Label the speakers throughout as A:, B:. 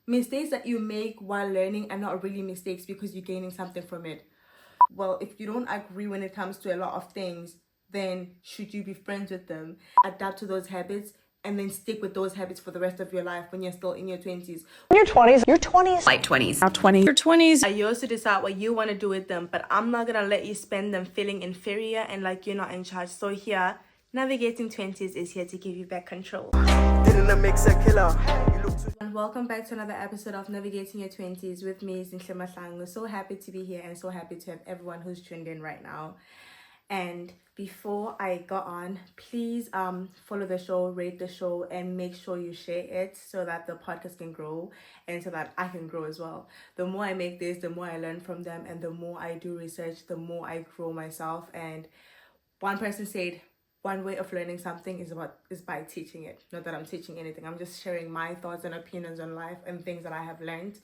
A: mistakes that you make while learning are not really mistakes because you're gaining something from it. Well, if you don't agree when it comes to a lot of things, then should you be friends with them? Adapt to those habits and then stick with those habits for the rest of your life when you're still in your 20s.
B: In your 20s,
C: Like 20s.
B: now 20, your 20s.
A: Yours to decide what you want to do with them, but I'm not gonna let you spend them feeling inferior and like you're not in charge. So here, Navigating 20s is here to give you back control.
D: Didn't mix a killer.
A: And welcome back to another episode of Navigating Your 20s with me, Zinhle Mahlangu. We're so happy to be here and so happy to have everyone who's tuned in right now. And before I go on, please follow the show, rate the show, and make sure you share it so that the podcast can grow and so that I can grow as well. The more I make this, the more I learn from them, and the more I do research, the more I grow myself. And one person said, one way of learning something is by teaching it. Not that I'm teaching anything. I'm just sharing my thoughts and opinions on life and things that I have learned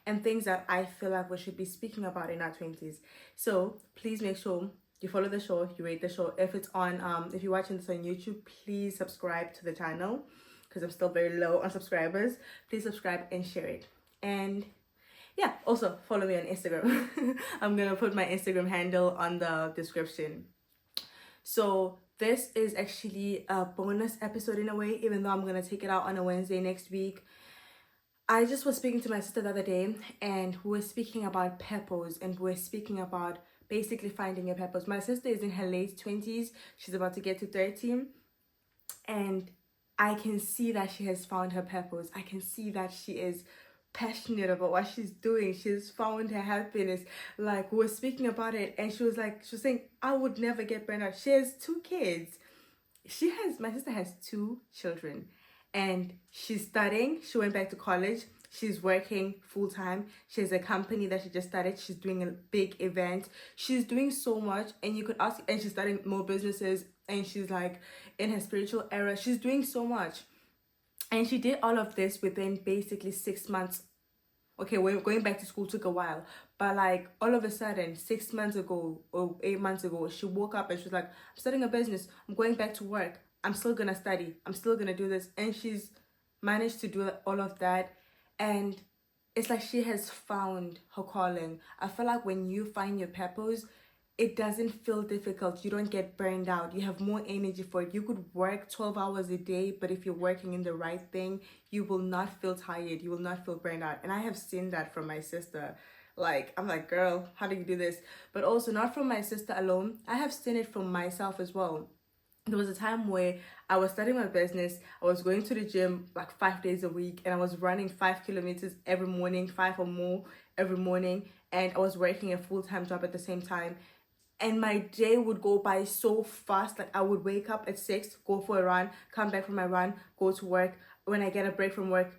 A: and things that I feel like we should be speaking about in our 20s. So please make sure you follow the show, you rate the show. If it's on, if you're watching this on YouTube, please subscribe to the channel because I'm still very low on subscribers. Please subscribe and share it. And yeah, also follow me on Instagram. I'm gonna put my Instagram handle on the description. So this is actually a bonus episode in a way, even though I'm gonna take it out on a Wednesday next week. I just was speaking to my sister the other day and we were speaking about purpose and we were speaking about basically finding your purpose. My sister is in her late 20s. She's about to get to 30. And I can see that she has found her purpose. I can see that she is passionate about what she's doing. She's found her happiness. Like, we were speaking about it and she was saying, I would never get burned out. She has 2 kids. My sister has 2 children and she's studying. She went back to college. She's working full-time. She has a company that she just started. She's doing a big event. She's doing so much. And you could ask, and she's starting more businesses. And she's like in her spiritual era. She's doing so much. And she did all of this within basically 6 months. Okay, going back to school took a while. But like all of a sudden, 6 months ago or 8 months ago, she woke up and she was like, I'm starting a business. I'm going back to work. I'm still going to study. I'm still going to do this. And she's managed to do all of that. And it's like she has found her calling. I feel like when you find your purpose, it doesn't feel difficult. You don't get burned out. You have more energy for it. You could work 12 hours a day, but if you're working in the right thing, you will not feel tired. You will not feel burned out. And I have seen that from my sister. Like, I'm like, girl, how do you do this? But also not from my sister alone. I have seen it from myself as well. There was a time where I was starting my business. I was going to the gym like 5 days a week and I was running 5 kilometers every morning, 5 or more every morning. And I was working a full-time job at the same time. And my day would go by so fast. Like I would wake up at 6, go for a run, come back from my run, go to work. When I get a break from work,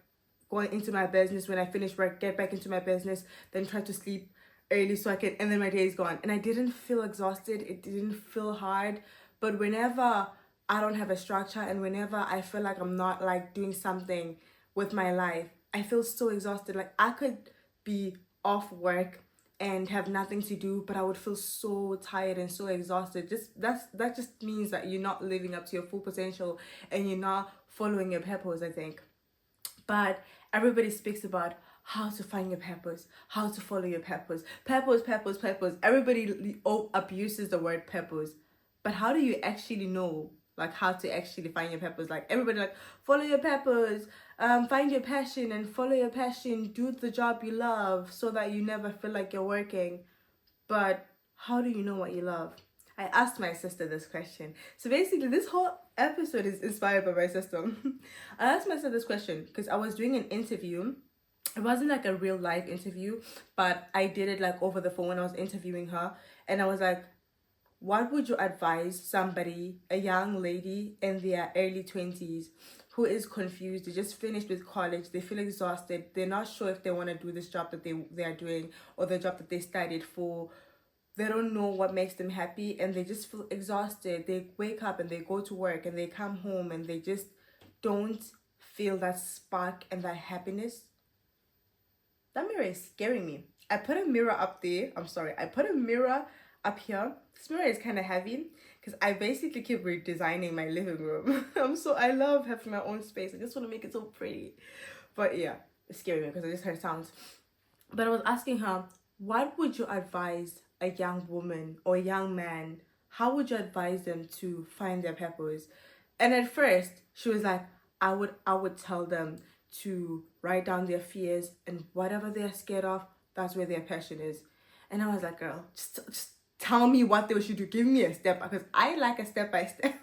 A: go into my business. When I finish work, get back into my business, then try to sleep early so I can, and then my day is gone. And I didn't feel exhausted. It didn't feel hard. But whenever I don't have a structure and whenever I feel like I'm not like doing something with my life, I feel so exhausted. Like I could be off work and have nothing to do, but I would feel so tired and so exhausted. That just means that you're not living up to your full potential and you're not following your purpose, I think. But everybody speaks about how to find your purpose, how to follow your purpose. Purpose. Everybody abuses the word purpose. But how do you actually know like how to actually find your purpose? Like everybody like follow your purpose, find your passion and follow your passion, do the job you love so that you never feel like you're working. But how do you know what you love? I asked my sister this question. So basically this whole episode is inspired by my sister. I asked myself this question because I was doing an interview. It wasn't like a real live interview, but I did it like over the phone when I was interviewing her. And I was like, what would you advise somebody, a young lady in their early 20s who is confused? They just finished with college, they feel exhausted, they're not sure if they want to do this job that they are doing or the job that they studied for. They don't know what makes them happy and they just feel exhausted. They wake up and they go to work and they come home and they just don't feel that spark and that happiness. That mirror is scaring me. I put a mirror up there. I put a mirror up here. This mirror is kind of heavy because I basically keep redesigning my living room. I love having my own space. I just want to make it so pretty. But yeah, scaring me because I just heard sounds. But I was asking her, what would you advise a young woman or a young man? How would you advise them to find their purpose? And at first, she was like, I would tell them to write down their fears, and whatever they're scared of, that's where their passion is. And I was like, girl, just tell me what they should do. Give me a step, because I like a step by step.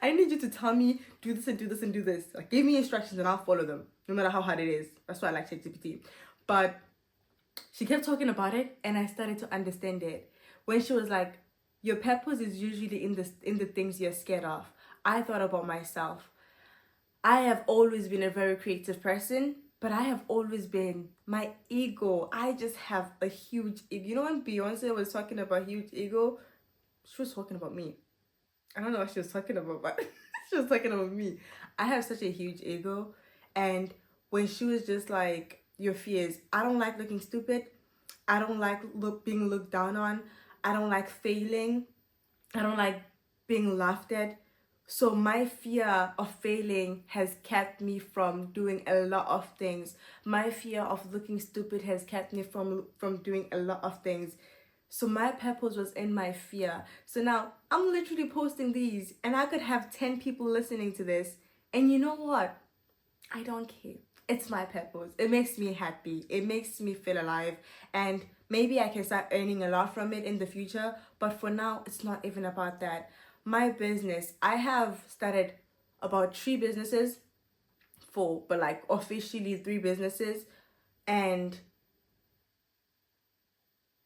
A: I need you to tell me, do this and do this and do this. Like, give me instructions and I'll follow them, no matter how hard it is. That's why I like ChatGPT. But she kept talking about it, and I started to understand it. When she was like, your purpose is usually in the things you're scared of, I thought about myself. I have always been a very creative person, but I have always been my ego. I just have a huge ego. You know, when Beyonce was talking about huge ego, she was talking about me. I don't know what she was talking about, but she was talking about me. I have such a huge ego. And when she was just like, your fears, I don't like looking stupid. I don't like being looked down on. I don't like failing. I don't like being laughed at. So my fear of failing has kept me from doing a lot of things. My fear of looking stupid has kept me from doing a lot of things. So my purpose was in my fear. So now I'm literally posting these, and I could have 10 people listening to this. And you know what? I don't care. It's my purpose. It makes me happy. It makes me feel alive. And maybe I can start earning a lot from it in the future. But for now, it's not even about that. My business, I have started about 3 businesses, 4, but like officially 3 businesses. And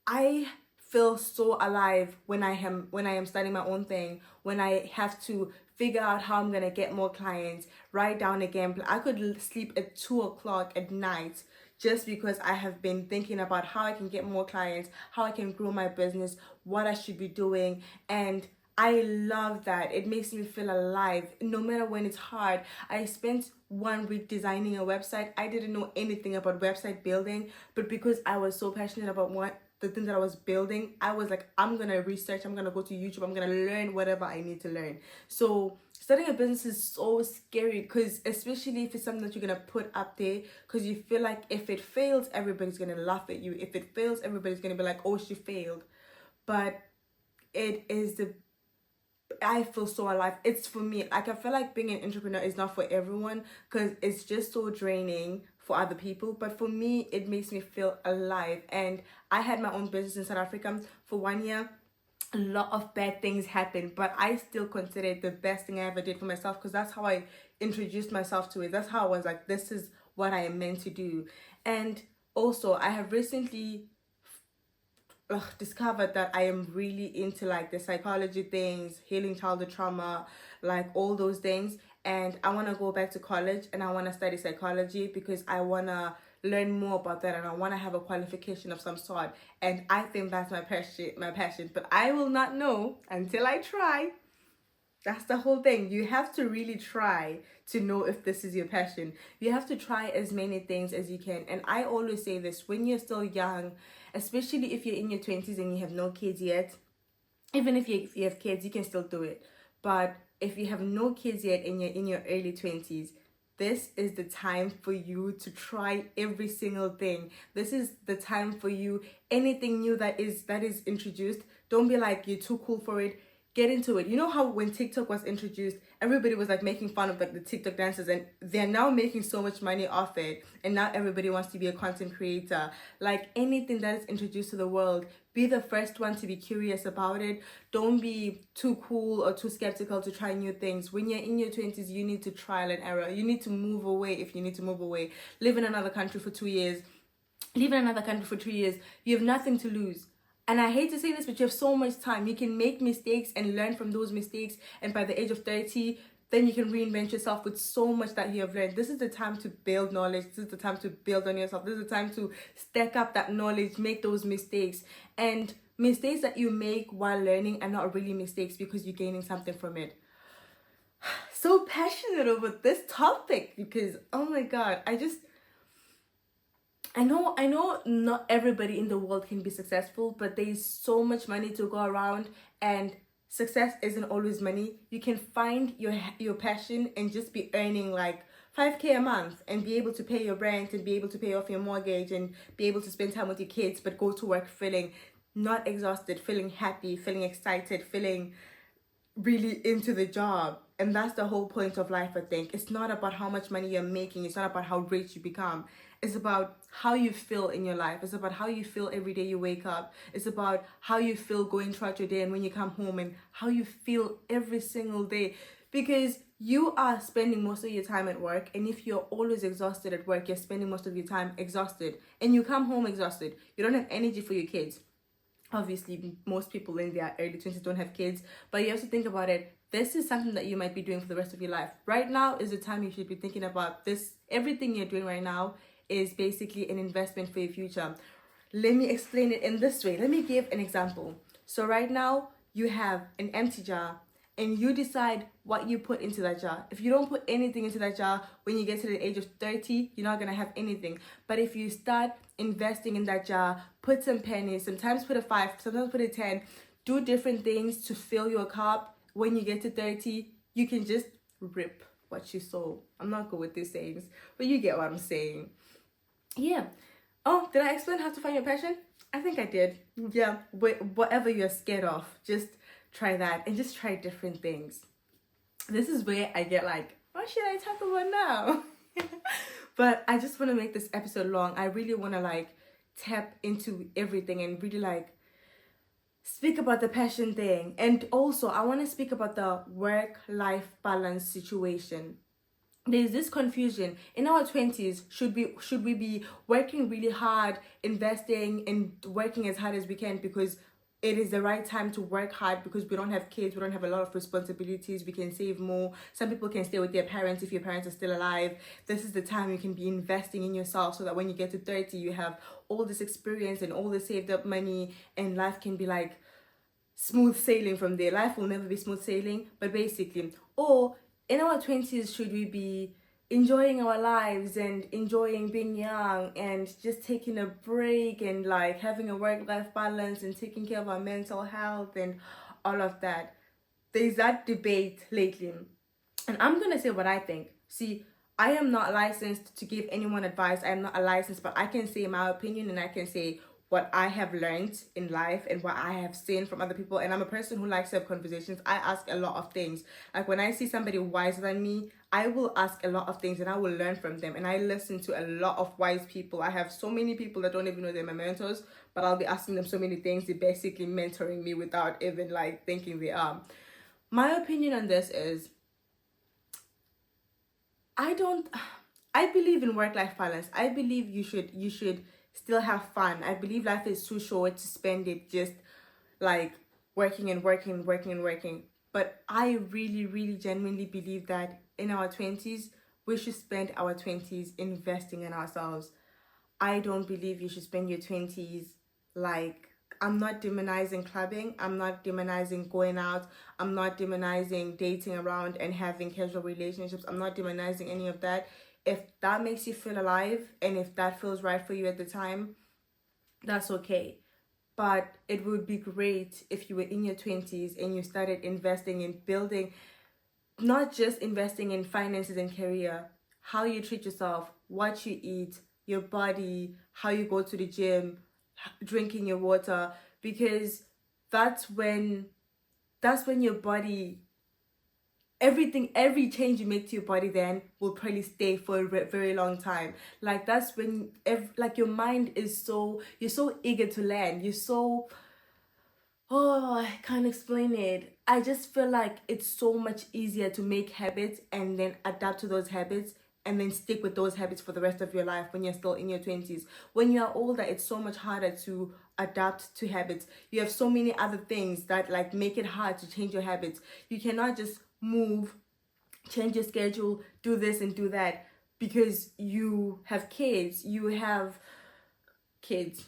A: I feel so alive when I am starting my own thing, when I have to figure out how I'm gonna get more clients, write down again. I could sleep at 2:00 at night just because I have been thinking about how I can get more clients, how I can grow my business, what I should be doing. And I love that. It makes me feel alive no matter when it's hard. I spent 1 week designing a website. I didn't know anything about website building, but because I was so passionate about the thing that I was building, I was like, I'm gonna research, I'm gonna go to YouTube, I'm gonna learn whatever I need to learn. So starting a business is so scary, because especially if it's something that you're gonna put up there, because you feel like if it fails, everybody's gonna laugh at you. If it fails, everybody's gonna be like, oh, she failed. But I feel so alive. It's for me. Like, I feel like being an entrepreneur is not for everyone, because it's just so draining for other people. But for me, it makes me feel alive. And I had my own business in South Africa for 1 year. A lot of bad things happened, but I still consider it the best thing I ever did for myself, because that's how I introduced myself to it. That's how I was like, this is what I am meant to do. And also, I have recently discovered that I am really into like the psychology things, healing childhood trauma, like all those things. And I want to go back to college, and I want to study psychology, because I want to learn more about that, and I want to have a qualification of some sort. And I think that's my passion, but I will not know until I try. That's the whole thing. You have to really try to know if this is your passion. You have to try as many things as you can. And I always say this, when you're still young, especially if you're in your 20s and you have no kids yet, even if you have kids, you can still do it. But if you have no kids yet and you're in your early 20s, this is the time for you to try every single thing. This is the time for you, anything new that is introduced, don't be like, you're too cool for it. Get into it. You know how when TikTok was introduced, everybody was like making fun of like the TikTok dancers, and they're now making so much money off it, and now everybody wants to be a content creator. Like, anything that is introduced to the world, be the first one to be curious about it. Don't be too cool or too skeptical to try new things. When you're in your 20s, you need to trial and error. You need to move away if you need to move away. Live in another country for 2 years. Live in another country for 2 years. You have nothing to lose. And I hate to say this, but you have so much time. You can make mistakes and learn from those mistakes. And by the age of 30, then you can reinvent yourself with so much that you have learned. This is the time to build knowledge. This is the time to build on yourself. This is the time to stack up that knowledge, make those mistakes. And mistakes that you make while learning are not really mistakes, because you're gaining something from it. So passionate over this topic, because, oh my God, I know not everybody in the world can be successful, but there is so much money to go around, and success isn't always money. You can find your passion and just be earning like 5K a month and be able to pay your rent and be able to pay off your mortgage and be able to spend time with your kids, but go to work feeling not exhausted, feeling happy, feeling excited, feeling really into the job. And that's the whole point of life, I think. It's not about how much money you're making. It's not about how rich you become. It's about how you feel in your life. It's about how you feel every day you wake up. It's about how you feel going throughout your day and when you come home, and how you feel every single day. Because you are spending most of your time at work, and if you're always exhausted at work, you're spending most of your time exhausted, and you come home exhausted. You don't have energy for your kids. Obviously, most people in their early 20s don't have kids, but you have to think about it. This is something that you might be doing for the rest of your life. Right now is the time you should be thinking about this. Everything you're doing right now is basically an investment for your future. Let me explain it in this way. Let me give an example. So right now you have an empty jar, and you decide what you put into that jar. If you don't put anything into that jar, when you get to the age of 30, you're not gonna have anything. But if you start investing in that jar, put some pennies, sometimes put a 5, sometimes put a 10, do different things to fill your cup. When you get to 30, you can just rip what you sow. I'm not good with these sayings, but you get what I'm saying. Yeah. Oh, did I explain how to find your passion? I think I did. Yeah. Whatever you're scared of, just try that, and just try different things. This is where I get like, what should I talk about now? But I just want to make this episode long. I really want to like tap into everything and really like speak about the passion thing. And also I want to speak about the work-life balance situation. There's this confusion in our 20s. Should we be working really hard, investing and working as hard as we can because it is the right time to work hard, because we don't have kids, we don't have a lot of responsibilities, we can save more. Some people can stay with their parents if your parents are still alive. This is the time you can be investing in yourself, so that when you get to 30, you have all this experience and all the saved up money, and life can be like smooth sailing from there. Life will never be smooth sailing, but basically, or in our 20s, should we be enjoying our lives and enjoying being young and just taking a break and like having a work-life balance and taking care of our mental health and all of that? There's that debate lately, and I'm gonna say what I think. See, I am not licensed to give anyone advice. I'm not a licensed, but I can say my opinion, and I can say what I have learned in life and what I have seen from other people. And I'm a person who likes to have conversations. I ask a lot of things. Like when I see somebody wiser than me, I will ask a lot of things and I will learn from them. And I listen to a lot of wise people. I have so many people that don't even know they're my mentors, but I'll be asking them so many things. They're basically mentoring me without even like thinking they are. My opinion on this is, I believe in work-life balance. I believe you should still have fun. I believe life is too short to spend it just like working and working and working and working. But I really, really genuinely believe that in our 20s, we should spend our 20s investing in ourselves. I don't believe you should spend your 20s like, I'm not demonizing clubbing. I'm not demonizing going out. I'm not demonizing dating around and having casual relationships. I'm not demonizing any of that. If that makes you feel alive and if that feels right for you at the time, that's okay. But it would be great if you were in your 20s and you started investing in building, not just investing in finances and career, how you treat yourself, what you eat, your body, how you go to the gym, drinking your water, because that's when your body, every change you make to your body then will probably stay for a very long time. Like that's when like your mind is you're so eager to learn. You're so, I can't explain it. I just feel like it's so much easier to make habits and then adapt to those habits and then stick with those habits for the rest of your life when you're still in your 20s. When you're older, it's so much harder to adapt to habits. You have so many other things that like make it hard to change your habits. You cannot just move, change your schedule, do this and do that because you have kids. You have kids.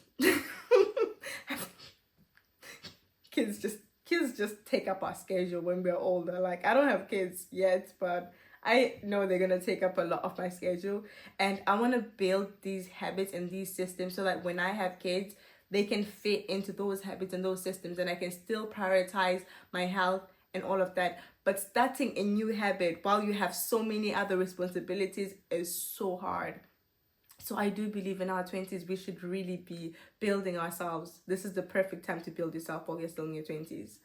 A: Kids just take up our schedule when we're older. Like I don't have kids yet, but I know they're gonna take up a lot of my schedule, and I want to build these habits and these systems so that when I have kids, they can fit into those habits and those systems, and I can still prioritize my health and all of that. But starting a new habit while you have so many other responsibilities is so hard. So I do believe in our 20s, we should really be building ourselves. This is the perfect time to build yourself while you're still in your 20s.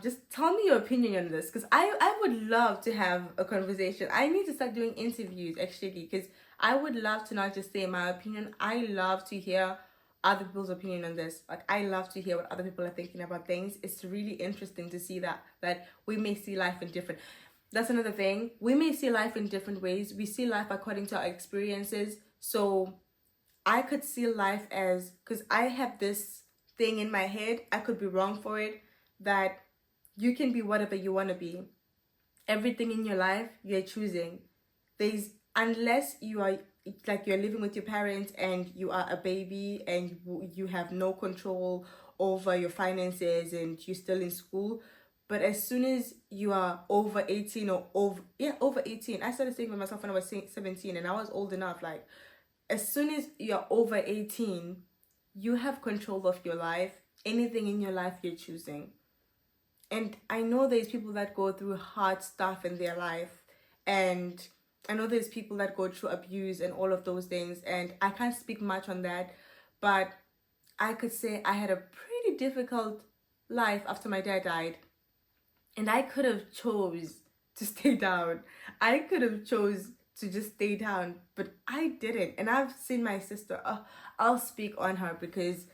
A: Just tell me your opinion on this, because I would love to have a conversation. I need to start doing interviews, actually, because I would love to not just say my opinion. I love to hear other people's opinion on this. Like, I love to hear what other people are thinking about things. It's really interesting to see that we may see life in different. That's another thing. We may see life in different ways. We see life according to our experiences. So I could see life as, because I have this thing in my head, I could be wrong for it, that you can be whatever you want to be. Everything in your life, you're choosing. Unless you are, like, you're living with your parents and you are a baby and you have no control over your finances and you're still in school. But as soon as you are over 18 or over 18, I started saving for myself when I was 17 and I was old enough. Like, as soon as you're over 18, you have control of your life. Anything in your life you're choosing. And I know there's people that go through hard stuff in their life. And I know there's people that go through abuse and all of those things. And I can't speak much on that. But I could say I had a pretty difficult life after my dad died. And I could have chose to stay down. I could have chose to just stay down, but I didn't. And I've seen my sister. I'll speak on her because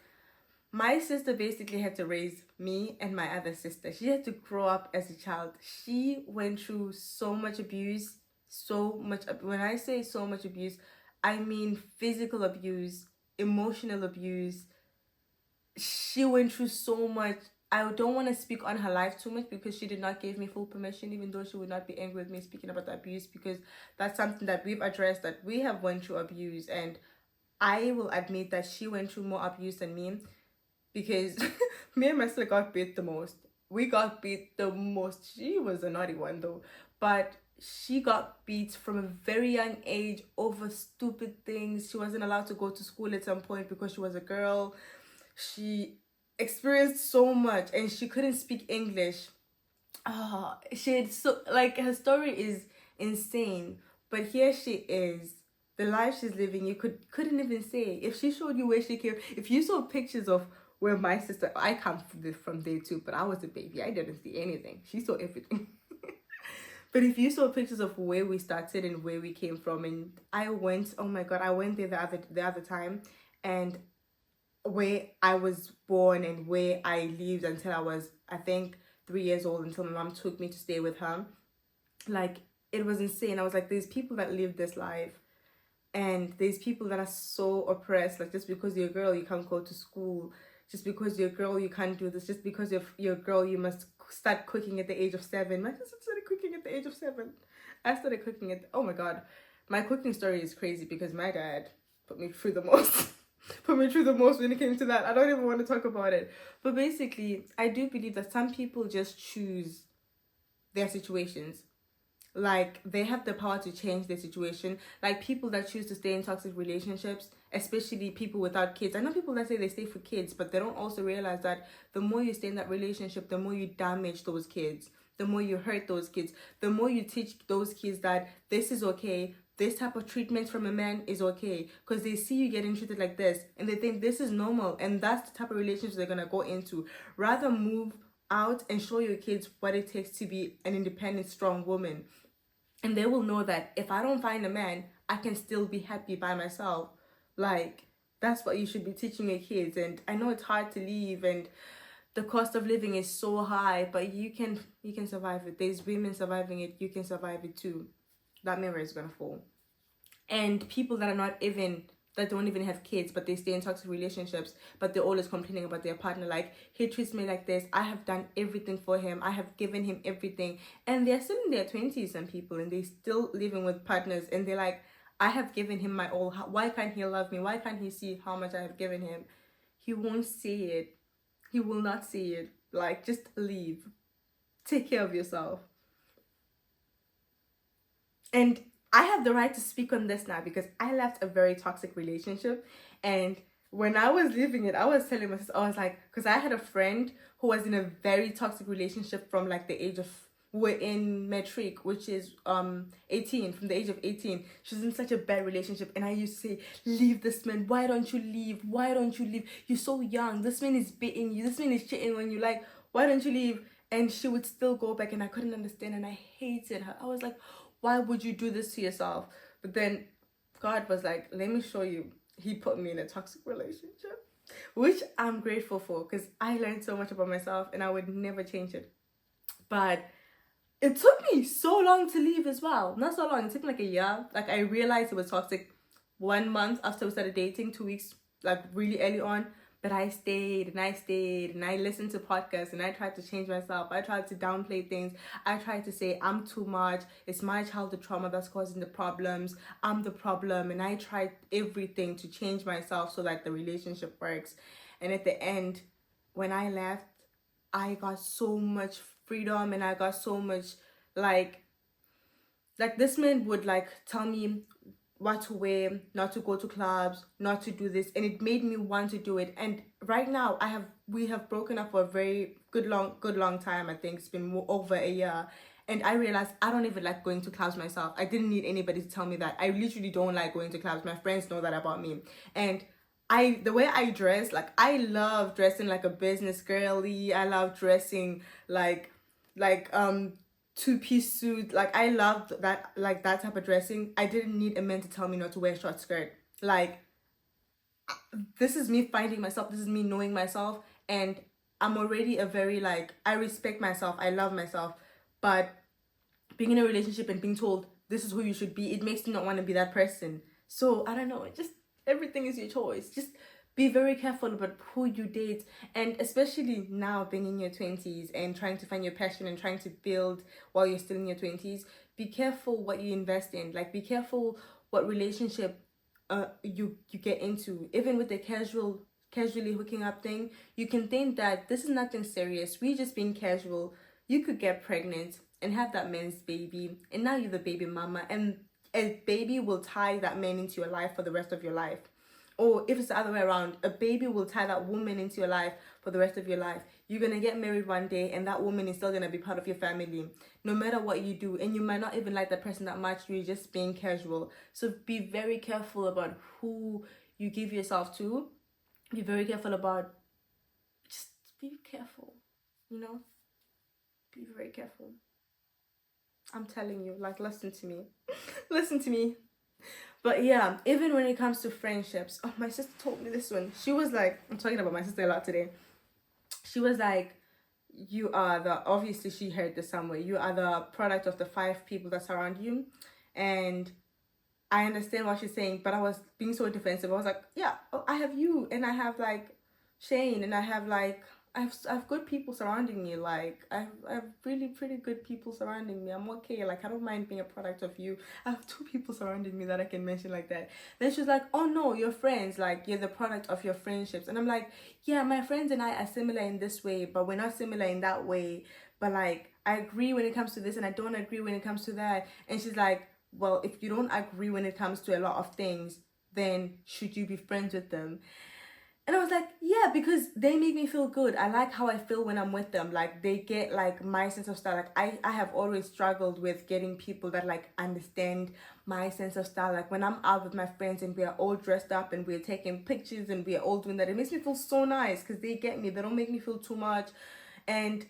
A: my sister basically had to raise me and my other sister. She had to grow up as a child. She went through so much abuse, when I say so much abuse, I mean physical abuse, emotional abuse. She went through so much. I don't want to speak on her life too much because she did not give me full permission, even though she would not be angry with me speaking about the abuse, because that's something that we've addressed, that we have went through abuse. And I will admit that she went through more abuse than me, because me and my sister got beat the most. We got beat the most. She was a naughty one though, but she got beat from a very young age over stupid things. She wasn't allowed to go to school at some point because she was a girl. She experienced so much and she couldn't speak English. She had her story is insane, but here she is. The life she's living, you couldn't even say. If she showed you where she came, if you saw pictures of where my sister, I come from there too, but I was a baby. I didn't see anything. She saw everything. But if you saw pictures of where we started and where we came from, and I went there the other time, and where I was born and where I lived until I was, I think, 3 years old, until my mom took me to stay with her. Like, it was insane. I was like, there's people that live this life, and there's people that are so oppressed. Like, just because you're a girl, you can't go to school. Just because you're a girl, you can't do this. Just because you're a girl, you must start cooking at the age of 7. My sister started cooking at the age of 7. I started cooking oh my God. My cooking story is crazy because my dad put me through the most. When it came to that. I don't even want to talk about it. But basically, I do believe that some people just choose their situations. Like, they have the power to change their situation. Like, people that choose to stay in toxic relationships, especially people without kids. I know people that say they stay for kids, but they don't also realize that the more you stay in that relationship, the more you damage those kids, the more you hurt those kids, the more you teach those kids that this is okay, this type of treatment from a man is okay, because they see you getting treated like this and they think this is normal, and that's the type of relationship they're gonna go into. Rather move out and show your kids what it takes to be an independent, strong woman. And they will know that if I don't find a man, I can still be happy by myself. Like, that's what you should be teaching your kids. And I know it's hard to leave and the cost of living is so high, but you can survive it. There's women surviving it. You can survive it too. That mirror is gonna fall. And people that don't even have kids, but they stay in toxic relationships, but they're always complaining about their partner. Like, he treats me like this. I have done everything for him. I have given him everything. And they're still in their 20s, some people, and they're still living with partners. And they're like, I have given him my all. Why can't he love me? Why can't he see how much I have given him? He won't see it. He will not see it. Like, just leave. Take care of yourself. And I have the right to speak on this now because I left a very toxic relationship, and when I was leaving it, I was telling my sister, I was like, because I had a friend who was in a very toxic relationship from like the age of, we're in metric, which is 18, from the age of 18. She was in such a bad relationship, and I used to say, leave this man, why don't you leave, why don't you leave, you're so young, this man is beating you, this man is cheating on you, like, why don't you leave? And she would still go back, and I couldn't understand, and I hated her. I was like, why would you do this to yourself? But then God was like, let me show you. He put me in a toxic relationship, which I'm grateful for, because I learned so much about myself and I would never change it. But it took me so long to leave as well. Not so long, it took me like a year. Like, I realized it was toxic 1 month after we started dating, 2 weeks, like really early on. But I stayed and I stayed and I listened to podcasts and I tried to change myself. I tried to downplay things. I tried to say, I'm too much. It's my childhood trauma that's causing the problems. I'm the problem. And I tried everything to change myself so that the relationship works. And at the end, when I left, I got so much freedom, and I got so much like this man would like tell me what to wear, not to go to clubs, not to do this, and it made me want to do it. And right now we have broken up for a very good long time. I think it's been over a year, and I realized I don't even like going to clubs myself. I didn't need anybody to tell me that. I literally don't like going to clubs. My friends know that about me. And the way I dress, like, I love dressing like a business girly. I love dressing like two-piece suit. Like, I loved that, like, that type of dressing. I didn't need a man to tell me not to wear a short skirt. Like, this is me finding myself. This is me knowing myself. And I'm already a very, like, I respect myself. I love myself. But being in a relationship and being told this is who you should be, it makes me not want to be that person. So, I don't know. It just, everything is your choice. Just be very careful about who you date, and especially now being in your 20s and trying to find your passion and trying to build while you're still in your 20s. Be careful what you invest in. Like, be careful what relationship you get into. Even with the casually hooking up thing, you can think that this is nothing serious, we're just being casual. You could get pregnant and have that man's baby, and now you're the baby mama, and a baby will tie that man into your life for the rest of your life. Or if it's the other way around, a baby will tie that woman into your life for the rest of your life. You're going to get married one day, and that woman is still going to be part of your family, no matter what you do. And you might not even like that person that much. You're just being casual. So be very careful about who you give yourself to. Be very careful about, just be careful, you know? Be very careful. I'm telling you, like, listen to me. Listen to me. But yeah, even when it comes to friendships, oh, my sister told me this one. She was like, I'm talking about my sister a lot today. She was like, you are the, obviously she heard this somewhere, you are the product of the 5 people that surround you. And I understand what she's saying, but I was being so defensive. I was like, yeah, I have you, and I have like Shane, and I have like, I have good people surrounding me. Like, I have really pretty good people surrounding me. I'm okay. Like, I don't mind being a product of you. I have 2 people surrounding me that I can mention like that. Then she was like, oh no, your friends, like, you're the product of your friendships. And I'm like, yeah, my friends and I are similar in this way, but we're not similar in that way. But like, I agree when it comes to this, and I don't agree when it comes to that. And she's like, well, if you don't agree when it comes to a lot of things, then should you be friends with them? And I was like, yeah, because they make me feel good. I like how I feel when I'm with them. Like, they get like my sense of style. Like, I have always struggled with getting people that like understand my sense of style. Like, when I'm out with my friends and we are all dressed up and we're taking pictures and we're all doing that, it makes me feel so nice because they get me. They don't make me feel too much. And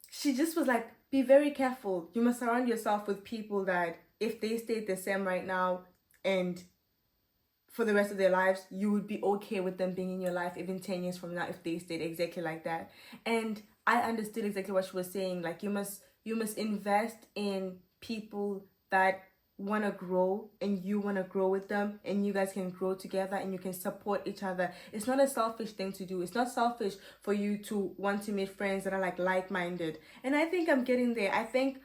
A: she just was like, be very careful. You must surround yourself with people that if they stayed the same right now and for the rest of their lives, you would be okay with them being in your life even 10 years from now if they stayed exactly like that. And I understood exactly what she was saying. Like, you must invest in people that want to grow, and you want to grow with them, and you guys can grow together and you can support each other. It's not a selfish thing to do. It's not selfish for you to want to meet friends that are like-minded. And I think I'm getting there. I think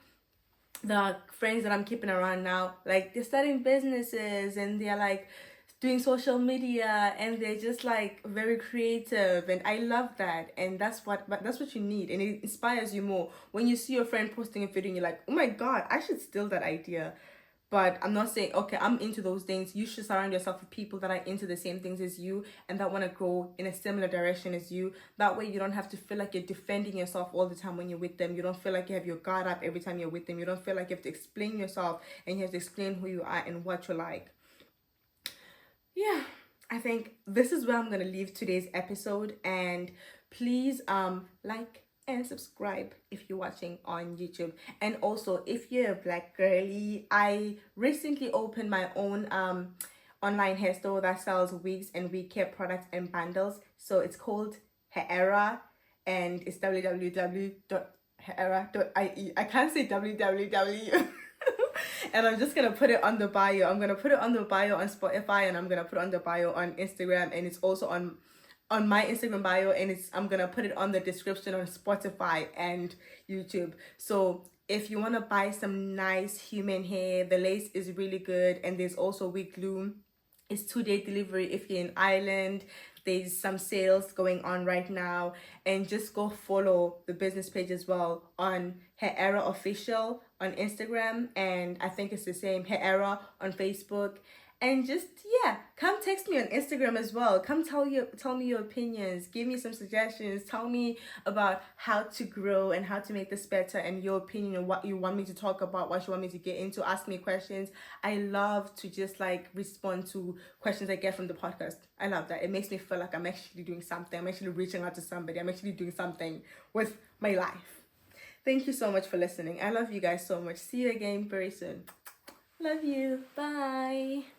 A: the friends that I'm keeping around now, like, they're starting businesses and they're like doing social media, and they're just like very creative, and I love that. And that's what you need, and it inspires you more when you see your friend posting a video and you're like, oh my god, I should steal that idea. But I'm not saying, okay, I'm into those things. You should surround yourself with people that are into the same things as you and that want to grow in a similar direction as you. That way you don't have to feel like you're defending yourself all the time when you're with them. You don't feel like you have your guard up every time you're with them. You don't feel like you have to explain yourself and you have to explain who you are and what you like. Yeah, I think this is where I'm going to leave today's episode. And please like and subscribe if you're watching on YouTube. And also, if you're a black girly, I recently opened my own online hair store that sells wigs and wig care products and bundles. So it's called Hair and it's www.hairera.ie. I can't say www. And I'm just gonna put it on the bio. I'm gonna put it on the bio on Spotify, and I'm gonna put it on the bio on Instagram, and it's also on my Instagram bio, and I'm gonna put it on the description on Spotify and YouTube. So if you want to buy some nice human hair, the lace is really good, and there's also wig glue. It's 2-day delivery if you're in Ireland. There's some sales going on right now, and just go follow the business page as well on Hair Era Official on Instagram, and I think it's the same, Hair Era on Facebook. And just, yeah, come text me on Instagram as well. Come tell me your opinions. Give me some suggestions. Tell me about how to grow and how to make this better, and your opinion and what you want me to talk about, what you want me to get into. Ask me questions. I love to just like respond to questions I get from the podcast. I love that. It makes me feel like I'm actually doing something. I'm actually reaching out to somebody. I'm actually doing something with my life. Thank you so much for listening. I love you guys so much. See you again very soon. Love you. Bye.